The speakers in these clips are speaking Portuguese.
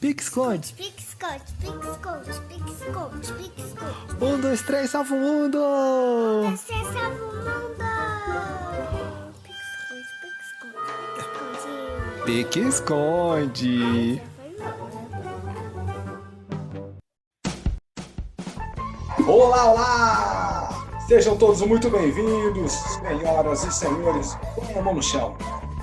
Pique-esconde. Pique-esconde, pique-esconde, pique-esconde, pique-esconde. 1, 2, 3, salva o mundo! Você salva o mundo! Pique-esconde, pique-esconde, Pique-esconde. Olá, olá! Sejam todos muito bem-vindos, senhoras e senhores, põe a mão no chão.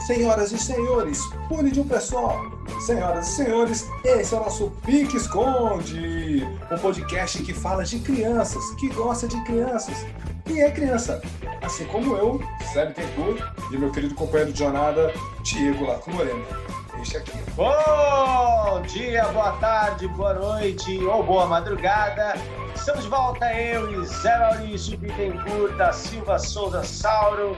Senhoras e senhores, pule de um pé só. Senhoras e senhores, esse é o nosso Pique-esconde, um podcast que fala de crianças, que gosta de crianças, e é criança, assim como eu, Sérgio Tencourt, e meu querido companheiro de jornada, Diego Laco Moreno. Este aqui. Bom dia, boa tarde, boa noite ou boa madrugada. Estamos de volta, eu e Zé Maurício Bittencourt da Silva Souza Sauro,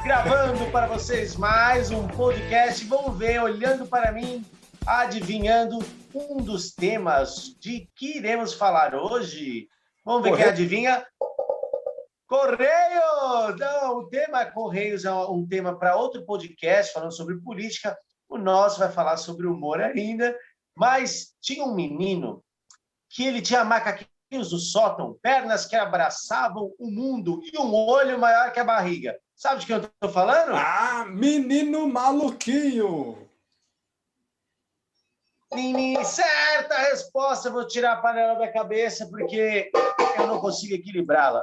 gravando para vocês mais um podcast. Vamos ver, olhando para mim, adivinhando um dos temas de que iremos falar hoje. Vamos ver quem adivinha. Correios! Não, o tema Correios é um tema para outro podcast, falando sobre política. O nosso vai falar sobre humor ainda. Mas tinha um menino que ele tinha macaquinhos do sótão, pernas que abraçavam o mundo e um olho maior que a barriga. Sabe de quem eu estou falando? Ah, menino maluquinho! Menino, certa resposta. Eu vou tirar a panela da cabeça porque eu não consigo equilibrá-la.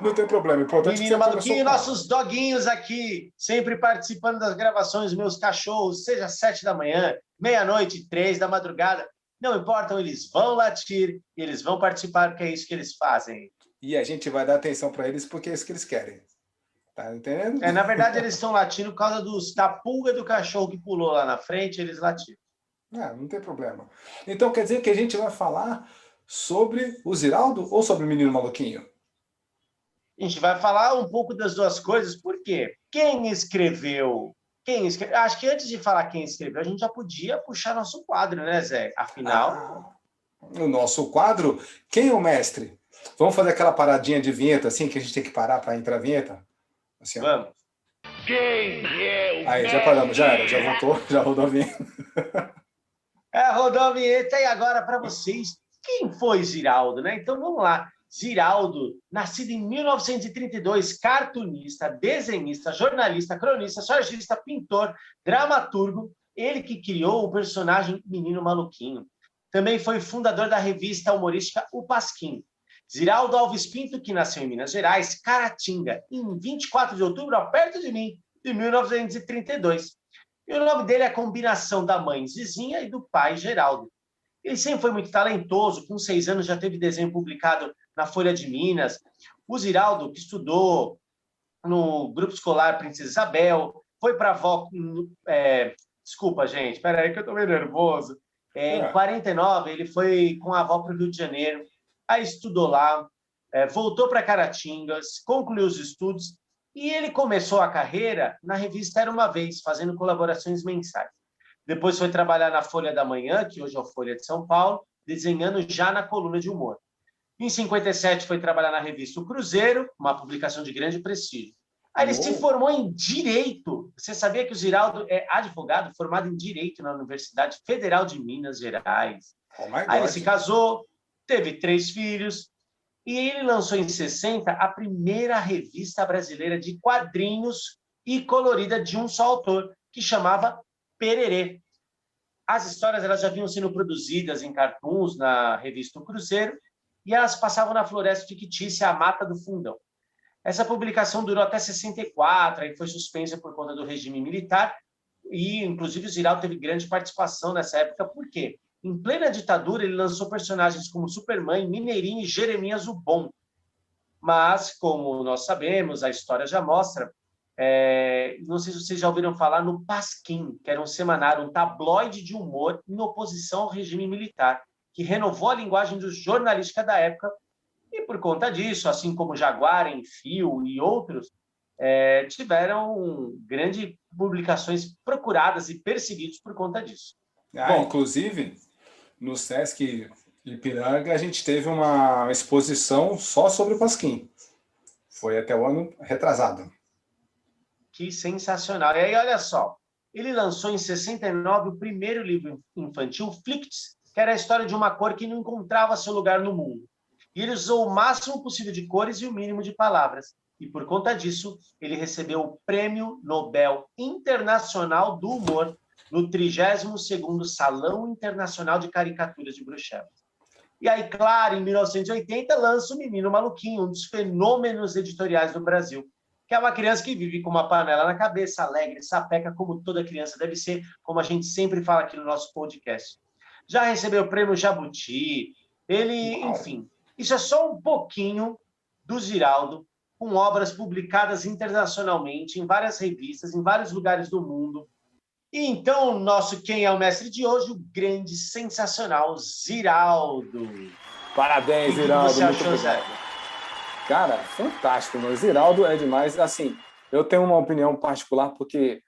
Não tem problema, importante que Menino você maluquinho, começou. nossos doguinhos aqui, sempre participando das gravações, meus cachorros, seja 7 da manhã, meia-noite, 3 da madrugada, não importam, eles vão latir, eles vão participar, porque é isso que eles fazem. E a gente vai dar atenção para eles porque é isso que eles querem. Tá entendendo? Na verdade, eles estão latindo por causa da pulga do cachorro que pulou lá na frente, eles latiram. Não tem problema. Então quer dizer que a gente vai falar sobre o Ziraldo ou sobre o menino maluquinho? A gente vai falar um pouco das duas coisas, por quê? Quem escreveu? Acho que antes de falar quem escreveu, a gente já podia puxar nosso quadro, né, Zé? Afinal... O nosso quadro, quem é o mestre? Vamos fazer aquela paradinha de vinheta, assim, que a gente tem que parar para entrar a vinheta? Assim, Vamos. Quem é o aí, já paramos, já era, já voltou, já rodou a vinheta. Rodou a vinheta e agora para vocês, quem foi Ziraldo, né? Então vamos lá. Ziraldo, nascido em 1932, cartunista, desenhista, jornalista, cronista, chargista, pintor, dramaturgo, ele que criou o personagem Menino Maluquinho. Também foi fundador da revista humorística O Pasquim. Ziraldo Alves Pinto, que nasceu em Minas Gerais, Caratinga, em 24 de outubro, perto de mim, de 1932. E o nome dele é a combinação da mãe Zizinha e do pai Geraldo. Ele sempre foi muito talentoso, com 6 anos já teve desenho publicado na Folha de Minas. O Ziraldo, que estudou no Grupo Escolar Princesa Isabel, foi para a avó... Desculpa, gente, espera aí que eu estou meio nervoso. Em 49, ele foi com a avó para o Rio de Janeiro, aí estudou lá, voltou para Caratingas, concluiu os estudos e ele começou a carreira na revista Era Uma Vez, fazendo colaborações mensais. Depois foi trabalhar na Folha da Manhã, que hoje é a Folha de São Paulo, desenhando já na coluna de humor. Em 57 foi trabalhar na revista O Cruzeiro, uma publicação de grande prestígio. Aí ele se formou em Direito. Você sabia que o Ziraldo é advogado formado em Direito na Universidade Federal de Minas Gerais? Aí ele se casou, teve 3 filhos, e ele lançou em 60 a primeira revista brasileira de quadrinhos e colorida de um só autor, que chamava Pererê. As histórias elas já vinham sendo produzidas em cartoons na revista O Cruzeiro, e elas passavam na floresta fictícia A Mata do Fundão. Essa publicação durou até 64, aí foi suspensa por conta do regime militar, e, inclusive, o Ziraldo teve grande participação nessa época, por quê? Em plena ditadura, ele lançou personagens como Superman, Mineirinho e Jeremias o Bom. Mas, como nós sabemos, a história já mostra, não sei se vocês já ouviram falar no Pasquim, que era um semanário, um tabloide de humor em oposição ao regime militar, que renovou a linguagem jornalística da época, e por conta disso, assim como Jaguar, Enfio e outros, tiveram grandes publicações procuradas e perseguidos por conta disso. Bom, inclusive, no Sesc Ipiranga, a gente teve uma exposição só sobre o Pasquim. Foi até o ano retrasado. Que sensacional. E aí, olha só, ele lançou em 69 o primeiro livro infantil, Flicts, que era a história de uma cor que não encontrava seu lugar no mundo. E ele usou o máximo possível de cores e o mínimo de palavras. E por conta disso, ele recebeu o Prêmio Nobel Internacional do Humor no 32º Salão Internacional de Caricaturas de Bruxelas. E aí, claro, em 1980, lança o Menino Maluquinho, um dos fenômenos editoriais do Brasil, que é uma criança que vive com uma panela na cabeça, alegre, sapeca, como toda criança deve ser, como a gente sempre fala aqui no nosso podcast. Já recebeu o Prêmio Jabuti, enfim, isso é só um pouquinho do Ziraldo, com obras publicadas internacionalmente, em várias revistas, em vários lugares do mundo. E então, nosso Quem é o Mestre de hoje, o grande, sensacional Ziraldo. Parabéns, O que Ziraldo. você achou, Zé? Cara, fantástico, meu. Ziraldo é demais. Assim, eu tenho uma opinião particular, porque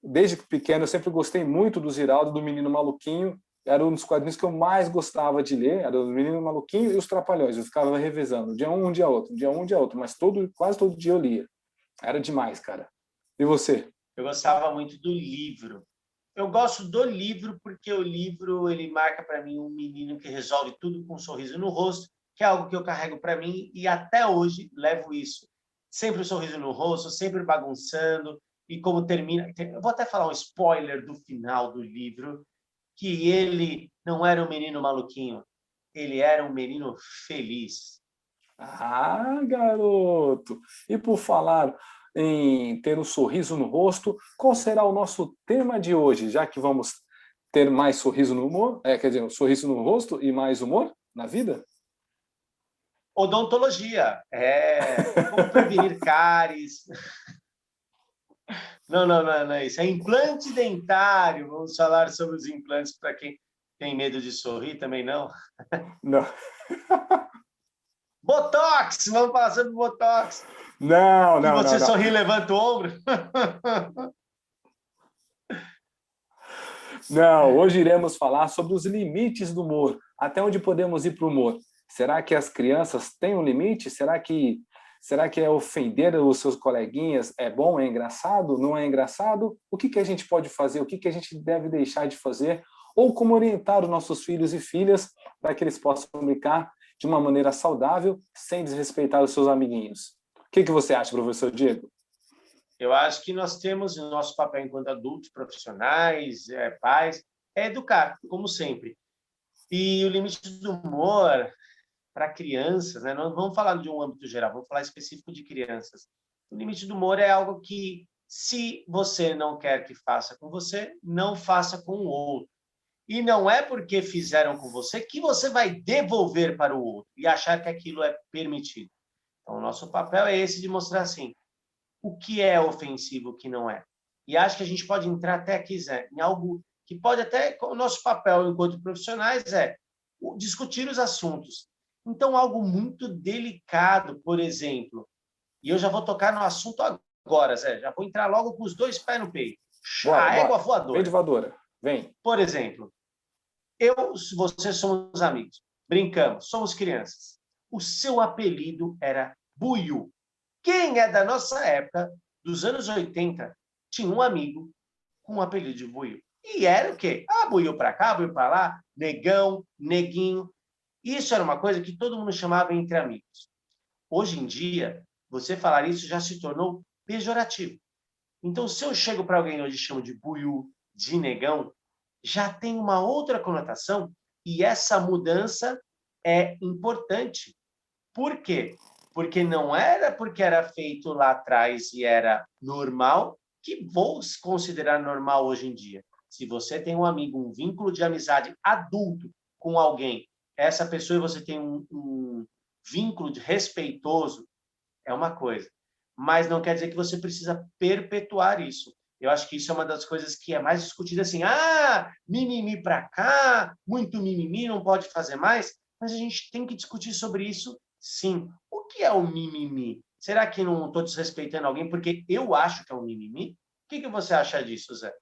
desde pequeno eu sempre gostei muito do Ziraldo, do Menino Maluquinho. Era um dos quadrinhos que eu mais gostava de ler, era o Menino Maluquinho e os Trapalhões. Eu ficava revezando, dia um dia outro, dia um dia outro, mas quase todo dia eu lia. Era demais, cara. E você? Eu gostava muito do livro. Eu gosto do livro porque o livro ele marca para mim um menino que resolve tudo com um sorriso no rosto, que é algo que eu carrego para mim e até hoje levo isso. Sempre um sorriso no rosto, sempre bagunçando. E como termina... Eu vou até falar um spoiler do final do livro, que ele não era um menino maluquinho, ele era um menino feliz. Ah, garoto! E por falar em ter um sorriso no rosto, qual será o nosso tema de hoje? Já que vamos ter mais sorriso no humor, quer dizer, um sorriso no rosto e mais humor na vida? Odontologia. Como prevenir cáries. Não é isso. É implante dentário. Vamos falar sobre os implantes para quem tem medo de sorrir também, não? Não. Botox! Vamos falar sobre Botox. Não. Você sorri, levanta o ombro. Não, hoje iremos falar sobre os limites do humor. Até onde podemos ir para o humor? Será que as crianças têm um limite? Será que é ofender os seus coleguinhas? É bom? É engraçado? Não é engraçado? O que a gente pode fazer? O que a gente deve deixar de fazer? Ou como orientar os nossos filhos e filhas para que eles possam brincar de uma maneira saudável, sem desrespeitar os seus amiguinhos? O que você acha, professor Diego? Eu acho que nós temos o nosso papel enquanto adultos, profissionais, pais, é educar, como sempre. E o limite do humor para crianças, né? Não vamos falar de um âmbito geral, vamos falar específico de crianças. O limite do humor é algo que, se você não quer que faça com você, não faça com o outro. E não é porque fizeram com você que você vai devolver para o outro e achar que aquilo é permitido. Então, o nosso papel é esse de mostrar assim, o que é ofensivo, o que não é. E acho que a gente pode entrar até aqui, Zé, em algo que pode até, o nosso papel enquanto profissionais é discutir os assuntos. Então, algo muito delicado, por exemplo, e eu já vou tocar no assunto agora, Zé, já vou entrar logo com os dois pés no peito. A égua voadora. Vem de voadora, vem. Por exemplo, você somos amigos, brincamos, somos crianças. O seu apelido era Buiú. Quem é da nossa época, dos anos 80, tinha um amigo com o apelido de Buiú. E era o quê? Buiú para cá, Buiú para lá, negão, neguinho. Isso era uma coisa que todo mundo chamava entre amigos. Hoje em dia, você falar isso já se tornou pejorativo. Então, se eu chego para alguém hoje e chamo de Buiú, de negão, já tem uma outra conotação e essa mudança é importante. Por quê? Porque não era porque era feito lá atrás e era normal que vou considerar normal hoje em dia. Se você tem um amigo, um vínculo de amizade adulto com alguém, essa pessoa e você tem um vínculo respeitoso, é uma coisa. Mas não quer dizer que você precisa perpetuar isso. Eu acho que isso é uma das coisas que é mais discutida assim, mimimi para cá, muito mimimi, não pode fazer mais. Mas a gente tem que discutir sobre isso, sim. O que é o mimimi? Será que não estou desrespeitando alguém porque eu acho que é um mimimi? O que você acha disso, Zé?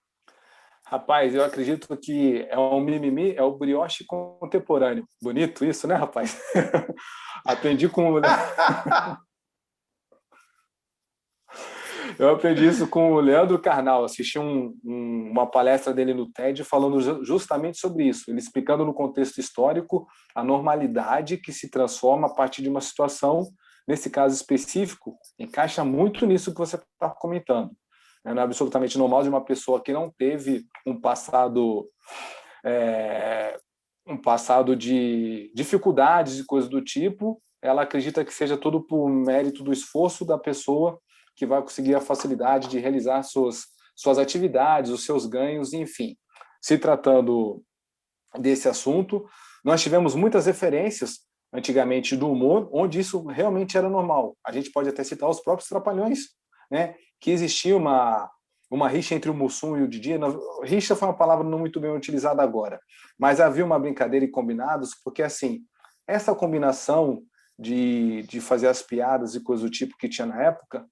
Rapaz, eu acredito que é um mimimi, é o brioche contemporâneo. Bonito isso, né, rapaz? Aprendi com... Eu aprendi isso com o Leandro Carnal, assisti uma palestra dele no TED falando justamente sobre isso, ele explicando no contexto histórico a normalidade que se transforma a partir de uma situação, nesse caso específico, encaixa muito nisso que você está comentando. Não é absolutamente normal de uma pessoa que não teve um passado de dificuldades e coisas do tipo, ela acredita que seja tudo por mérito do esforço da pessoa que vai conseguir a facilidade de realizar suas atividades, os seus ganhos, enfim. Se tratando desse assunto, nós tivemos muitas referências antigamente do humor, onde isso realmente era normal. A gente pode até citar os próprios Trapalhões, né? Que existia uma rixa entre o Mussum e o Didi. Rixa foi uma palavra não muito bem utilizada agora, mas havia uma brincadeira e combinados, porque assim, essa combinação de fazer as piadas e coisas do tipo que tinha na época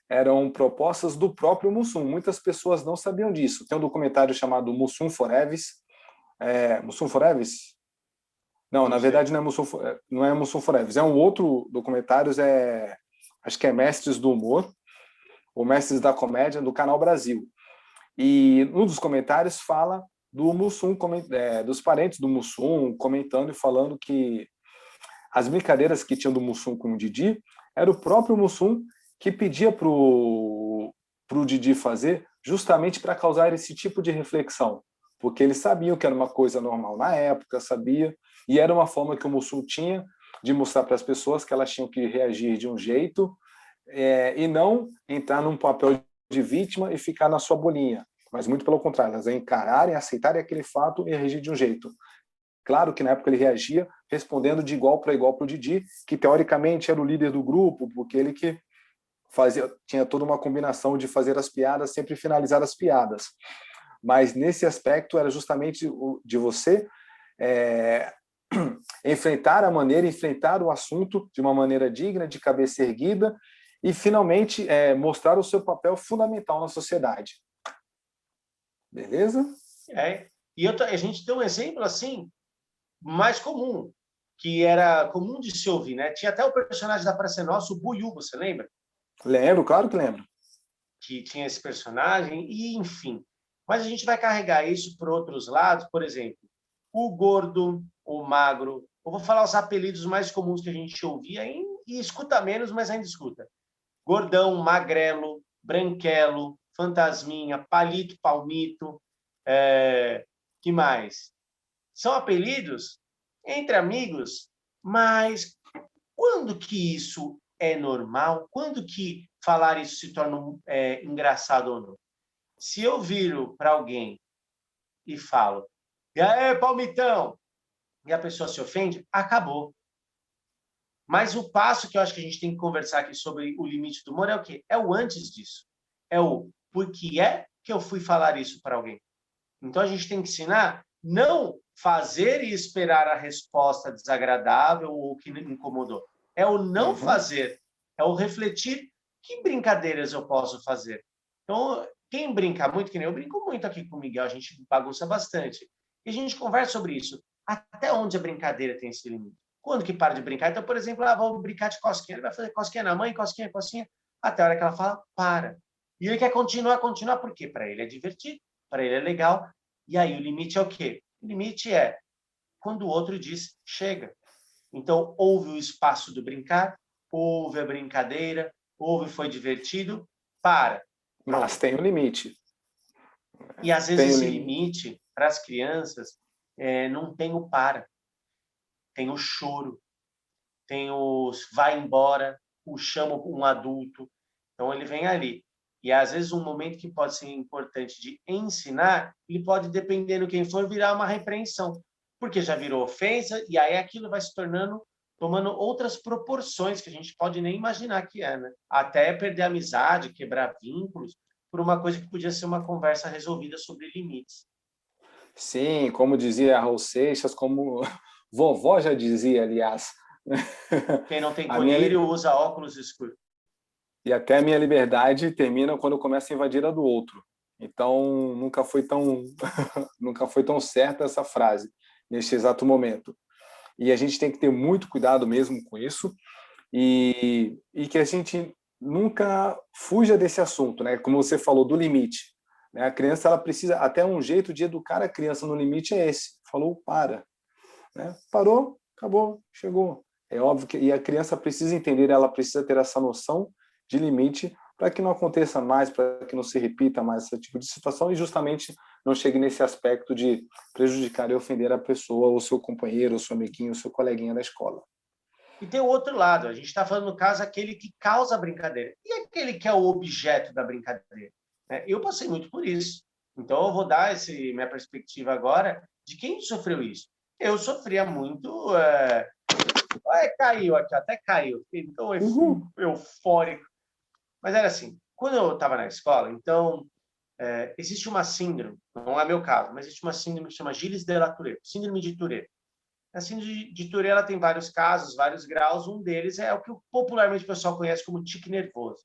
eram propostas do próprio Mussum. Muitas pessoas não sabiam disso. Tem um documentário chamado Mussum Foreves. Mussum Foreves? Não, na verdade não é Mussum Foreves. É um outro documentário, acho que é Mestres do Humor, ou Mestres da Comédia, do Canal Brasil. E um dos comentários fala do Mussum, dos parentes do Mussum, comentando e falando que as brincadeiras que tinham do Mussum com o Didi, era o próprio Mussum que pedia pro Didi fazer, justamente para causar esse tipo de reflexão, porque eles sabiam que era uma coisa normal na época, sabia, e era uma forma que o Mussum tinha de mostrar para as pessoas que elas tinham que reagir de um jeito e não entrar num papel de vítima e ficar na sua bolinha, mas muito pelo contrário, elas encararem, aceitarem aquele fato e reagir de um jeito. Claro que na época ele reagia respondendo de igual para igual para o Didi, que teoricamente era o líder do grupo, porque ele que tinha toda uma combinação de fazer as piadas, sempre finalizar as piadas. Mas nesse aspecto era justamente de você enfrentar o assunto de uma maneira digna, de cabeça erguida, e finalmente mostrar o seu papel fundamental na sociedade. Beleza? E a gente tem um exemplo assim mais comum, que era comum de se ouvir, né? Tinha até o personagem da Praça é Nossa, o Buiú, você lembra? Lembro, claro que lembro. Que tinha esse personagem, e enfim. Mas a gente vai carregar isso por outros lados, por exemplo, o gordo, o magro. Eu vou falar os apelidos mais comuns que a gente ouvia e escuta menos, mas ainda escuta. Gordão, magrelo, branquelo, fantasminha, palito, palmito, que mais? São apelidos entre amigos, mas quando que isso é normal? Quando que falar isso se torna engraçado ou não? Se eu viro para alguém e falo, e aí, palmitão, e a pessoa se ofende, acabou. Mas o passo que eu acho que a gente tem que conversar aqui sobre o limite do humor é o quê? É o antes disso. É o por que é que eu fui falar isso para alguém. Então, a gente tem que ensinar não fazer e esperar a resposta desagradável ou que incomodou. É o não fazer, é o refletir que brincadeiras eu posso fazer. Então, quem brinca muito, que nem eu brinco muito aqui com o Miguel, a gente bagunça bastante. E a gente conversa sobre isso. Até onde a brincadeira tem esse limite? Quando que para de brincar? Então, por exemplo, vamos brincar de cosquinha. Ele vai fazer cosquinha na mãe, cosquinha, até a hora que ela fala, para. E ele quer continuar, por quê? Para ele é divertido, para ele é legal. E aí o limite é o quê? O limite é quando o outro diz, chega. Então, houve o espaço do brincar, houve a brincadeira, foi divertido, para. Mas tem um limite. E às vezes esse limite, para as crianças, não tem o para. Tem o choro, tem os vai embora, o chama um adulto. Então, ele vem ali. E, às vezes, um momento que pode ser importante de ensinar, ele pode, dependendo quem for, virar uma repreensão. Porque já virou ofensa, e aí aquilo vai se tomando outras proporções que a gente pode nem imaginar que é, né? Até perder a amizade, quebrar vínculos, por uma coisa que podia ser uma conversa resolvida sobre limites. Sim, como dizia Raul Seixas, como vovó já dizia, aliás. Quem não tem colírio usa óculos escuros. E até a minha liberdade termina quando eu começo a invadir a do outro. Então, nunca foi tão certa essa frase, neste exato momento. E a gente tem que ter muito cuidado mesmo com isso, e que a gente nunca fuja desse assunto, né? Como você falou, do limite. Né? A criança, ela precisa, até um jeito de educar a criança no limite é esse. Falou, para. Né? Parou, acabou, chegou. É óbvio que e a criança precisa entender, ela precisa ter essa noção de limite para que não aconteça mais, para que não se repita mais esse tipo de situação e justamente não chegue nesse aspecto de prejudicar e ofender a pessoa, ou seu companheiro, ou seu amiguinho, ou seu coleguinha da escola. E tem o outro lado, a gente está falando, no caso, aquele que causa a brincadeira. E aquele que é o objeto da brincadeira? Né? Eu passei muito por isso. Então, eu vou dar minha perspectiva agora de quem sofreu isso. Eu sofria muito... caiu aqui, até caiu. Então, eufórico. Mas era assim, quando eu estava na escola, então, existe uma síndrome, não é meu caso, mas existe uma síndrome que chama Gilles de la Tourette, síndrome de Tourette. A síndrome de Tourette ela tem vários casos, vários graus, um deles é o que popularmente o pessoal conhece como tique nervoso.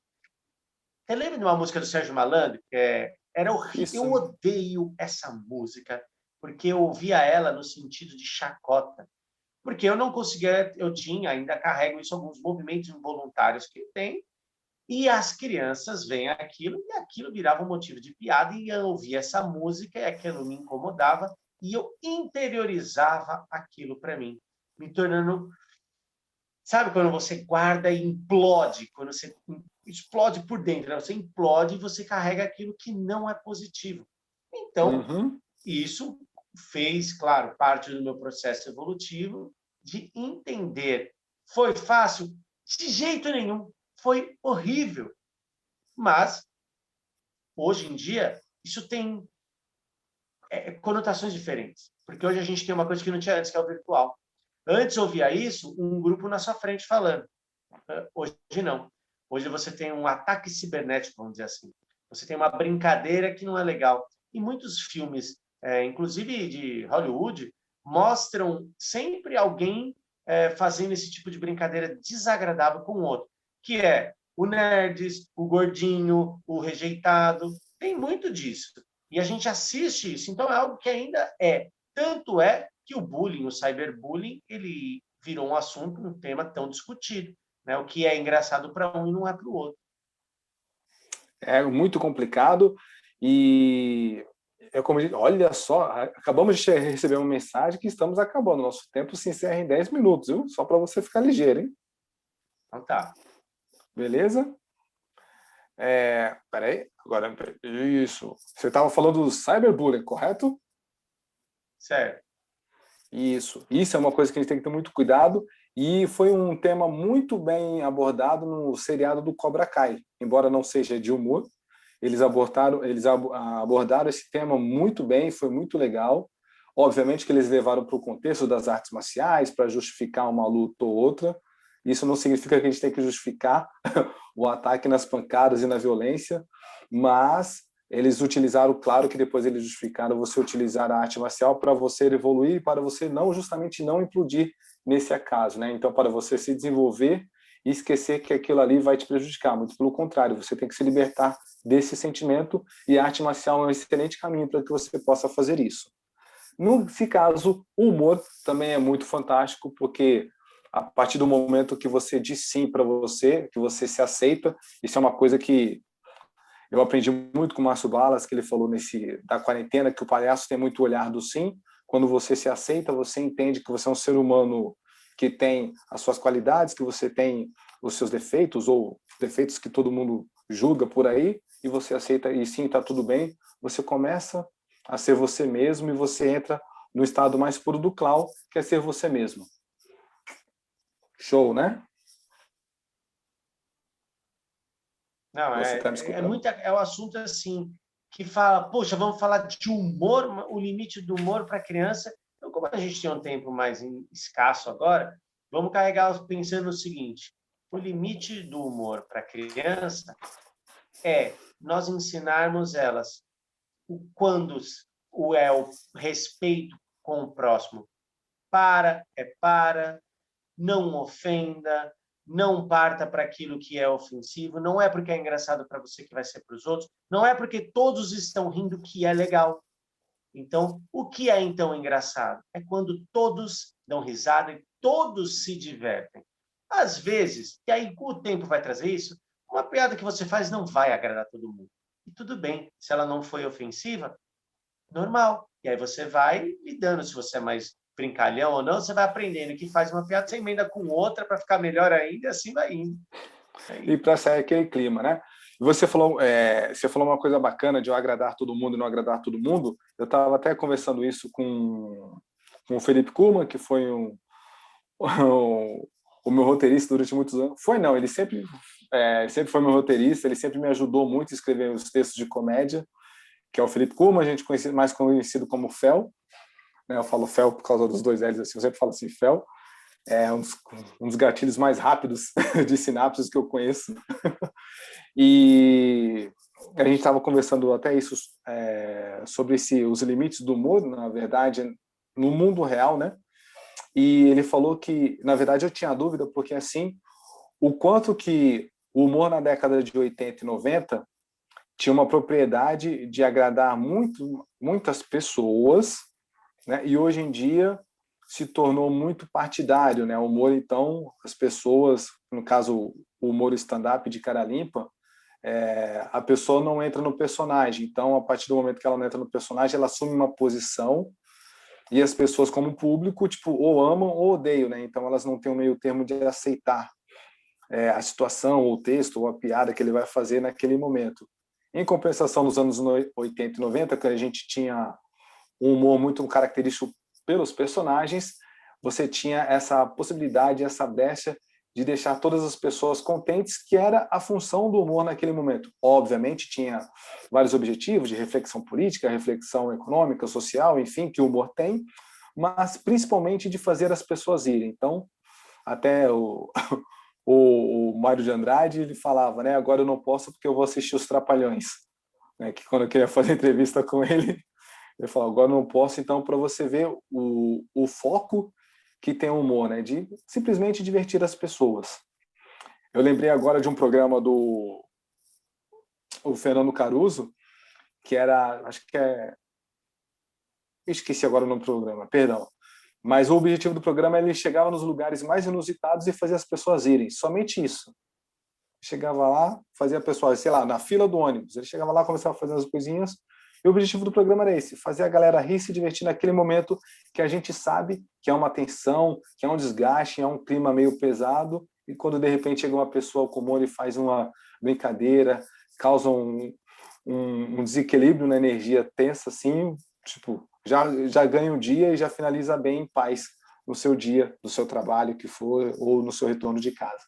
Você lembra de uma música do Sérgio Malandro? Era horrível. Eu odeio essa música, porque eu ouvia ela no sentido de chacota. Porque eu não conseguia, eu tinha, ainda carrego isso, alguns movimentos involuntários que tem, e as crianças veem aquilo, e aquilo virava um motivo de piada, e eu ouvia essa música, e aquilo me incomodava, e eu interiorizava aquilo para mim, me tornando... Sabe quando você guarda e implode? Quando você explode por dentro, né? Você implode e você carrega aquilo que não é positivo. Então, isso fez, claro, parte do meu processo evolutivo de entender. Foi fácil? De jeito nenhum. Foi horrível. Mas, hoje em dia, isso tem conotações diferentes. Porque hoje a gente tem uma coisa que não tinha antes, que é o virtual. Antes ouvia isso, um grupo na sua frente falando. Hoje não. Hoje você tem um ataque cibernético, vamos dizer assim. Você tem uma brincadeira que não é legal. E muitos filmes, inclusive de Hollywood, mostram sempre alguém fazendo esse tipo de brincadeira desagradável com o outro, que é o nerds, o gordinho, o rejeitado. Tem muito disso. E a gente assiste isso. Então, é algo que ainda é. Tanto é que o bullying, o cyberbullying, ele virou um assunto, um tema tão discutido. Né? O que é engraçado para um e não é para o outro. É muito complicado e como olha só, acabamos de receber uma mensagem que estamos acabando. Nosso tempo se encerra em 10 minutos, viu? Só para você ficar ligeiro, hein? Então tá. Beleza? Peraí, agora, isso. Você estava falando do cyberbullying, correto? Certo. Isso é uma coisa que a gente tem que ter muito cuidado e foi um tema muito bem abordado no seriado do Cobra Kai, embora não seja de humor, eles abordaram esse tema muito bem, foi muito legal. Obviamente que eles levaram para o contexto das artes marciais para justificar uma luta ou outra. Isso não significa que a gente tem que justificar o ataque nas pancadas e na violência, mas eles utilizaram, claro que depois eles justificaram você utilizar a arte marcial para você evoluir, para você justamente não implodir nesse acaso, né? Então, para você se desenvolver e esquecer que aquilo ali vai te prejudicar. Muito pelo contrário, você tem que se libertar desse sentimento e a arte marcial é um excelente caminho para que você possa fazer isso. Nesse caso, o humor também é muito fantástico, porque a partir do momento que você diz sim para você, que você se aceita, isso é uma coisa que eu aprendi muito com o Márcio Balas, que ele falou da quarentena, que o palhaço tem muito olhar do sim. Quando você se aceita, você entende que você é um ser humano que tem as suas qualidades, que você tem os seus defeitos, ou defeitos que todo mundo julga por aí, e você aceita, e sim, está tudo bem. Você começa a ser você mesmo e você entra no estado mais puro do clown, que é ser você mesmo. Show, né? Não, é um assunto assim que fala, poxa, vamos falar de humor, o limite do humor para criança. Então, como a gente tem um tempo mais escasso agora, vamos carregar pensando no seguinte: o limite do humor para criança é nós ensinarmos elas quando o respeito com o próximo. Para, não ofenda, não parta para aquilo que é ofensivo, não é porque é engraçado para você que vai ser para os outros, não é porque todos estão rindo que é legal. Então, o que é então engraçado? É quando todos dão risada e todos se divertem. Às vezes, e aí o tempo vai trazer isso, uma piada que você faz não vai agradar todo mundo. E tudo bem, se ela não foi ofensiva, normal. E aí você vai lidando, se você é mais brincalhão ou não, você vai aprendendo que faz uma piada, você emenda com outra para ficar melhor ainda, e assim vai indo. E para sair aquele clima, né? Você falou uma coisa bacana de eu agradar todo mundo e não agradar todo mundo. Eu estava até conversando isso com o Felipe Kuhlmann, que foi o meu roteirista durante muitos anos. Ele sempre foi meu roteirista, ele sempre me ajudou muito a escrever os textos de comédia, que é o Felipe Kuhlmann, a gente mais conhecido como Fel. Né? Eu falo Fel por causa dos dois L's, assim, eu sempre falo assim, Fel. É um dos gatilhos mais rápidos de sinapses que eu conheço. E a gente estava conversando até isso sobre os limites do humor, na verdade, no mundo real, né? E ele falou que, na verdade, eu tinha dúvida, porque assim, o quanto que o humor na década de 80 e 90 tinha uma propriedade de agradar muitas pessoas, né? E hoje em dia se tornou muito partidário, né? O humor, então, as pessoas, no caso, o humor stand-up de cara limpa, a pessoa não entra no personagem. Então, a partir do momento que ela não entra no personagem, ela assume uma posição e as pessoas, como público, tipo, ou amam ou odeiam, né? Então, elas não têm um meio termo de aceitar a situação, ou o texto, ou a piada que ele vai fazer naquele momento. Em compensação, nos anos 80 e 90, que a gente tinha um humor muito característico pelos personagens, você tinha essa possibilidade, essa brecha de deixar todas as pessoas contentes, que era a função do humor naquele momento. Obviamente, tinha vários objetivos de reflexão política, reflexão econômica, social, enfim, que o humor tem, mas principalmente de fazer as pessoas irem. Então, até o Mário de Andrade, ele falava, né, agora eu não posso porque eu vou assistir Os Trapalhões. Né, que quando eu queria fazer entrevista com ele, eu falo, agora não posso, então, para você ver o foco que tem o humor, né? De simplesmente divertir as pessoas. Eu lembrei agora de um programa do Fernando Caruso, que era, esqueci agora o nome do programa, perdão. Mas o objetivo do programa é ele chegava nos lugares mais inusitados e fazia as pessoas irem. Somente isso. Chegava lá, fazia a pessoa, sei lá, na fila do ônibus. Ele chegava lá, começava a fazer as coisinhas. E o objetivo do programa era esse, fazer a galera rir e se divertir naquele momento que a gente sabe que é uma tensão, que é um desgaste, é um clima meio pesado, e quando de repente chega uma pessoa com humor e faz uma brincadeira, causa um desequilíbrio na energia tensa, assim, tipo, já ganha o dia e já finaliza bem em paz no seu dia, no seu trabalho que for, ou no seu retorno de casa.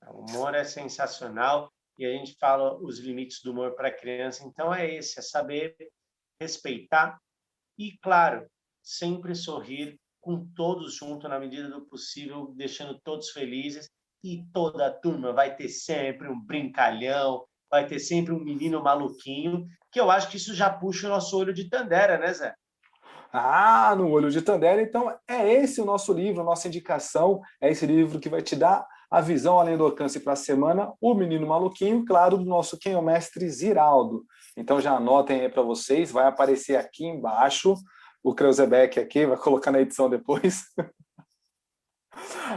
O humor é sensacional. E a gente fala os limites do humor para a criança. Então, é saber respeitar e, claro, sempre sorrir com todos juntos, na medida do possível, deixando todos felizes. E toda a turma vai ter sempre um brincalhão, vai ter sempre um menino maluquinho, que eu acho que isso já puxa o nosso olho de Tandera, né, Zé? Ah, no Olho de Tandera. Então, é esse o nosso livro, a nossa indicação. É esse livro que vai te dar a visão além do alcance para a semana, o Menino Maluquinho, claro, do nosso Quem é o Mestre Ziraldo. Então já anotem aí para vocês, vai aparecer aqui embaixo, o Kreuzebeck aqui, vai colocar na edição depois.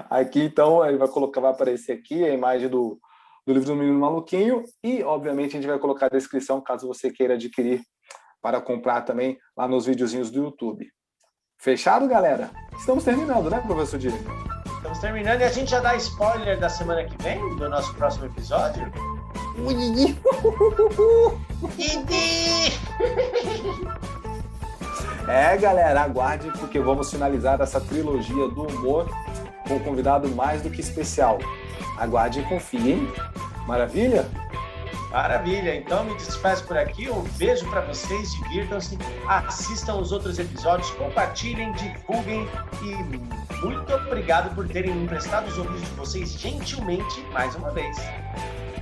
Aqui, então, ele vai aparecer aqui a imagem do livro do Menino Maluquinho e, obviamente, a gente vai colocar a descrição, caso você queira adquirir para comprar também lá nos videozinhos do YouTube. Fechado, galera? Estamos terminando, né, professor Diego? Estamos terminando e a gente já dá spoiler da semana que vem, do nosso próximo episódio? Galera, aguarde, porque vamos finalizar essa trilogia do humor com um convidado mais do que especial. Aguarde e confie, hein? Maravilha? Maravilha! Então me despeço por aqui, um beijo para vocês, divirtam-se, assistam os outros episódios, compartilhem, divulguem e muito obrigado por terem me emprestado os ouvidos de vocês gentilmente mais uma vez.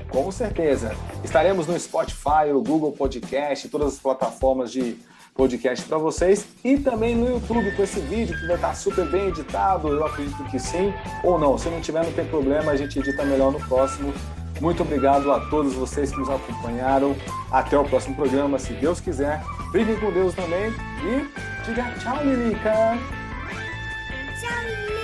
Com certeza. Estaremos no Spotify, o Google Podcast, todas as plataformas de podcast para vocês e também no YouTube com esse vídeo que vai estar super bem editado, eu acredito que sim, ou não. Se não tiver, não tem problema, a gente edita melhor no próximo. Muito obrigado a todos vocês que nos acompanharam. Até o próximo programa, se Deus quiser. Fiquem com Deus também e diga tchau, Lilica! Tchau,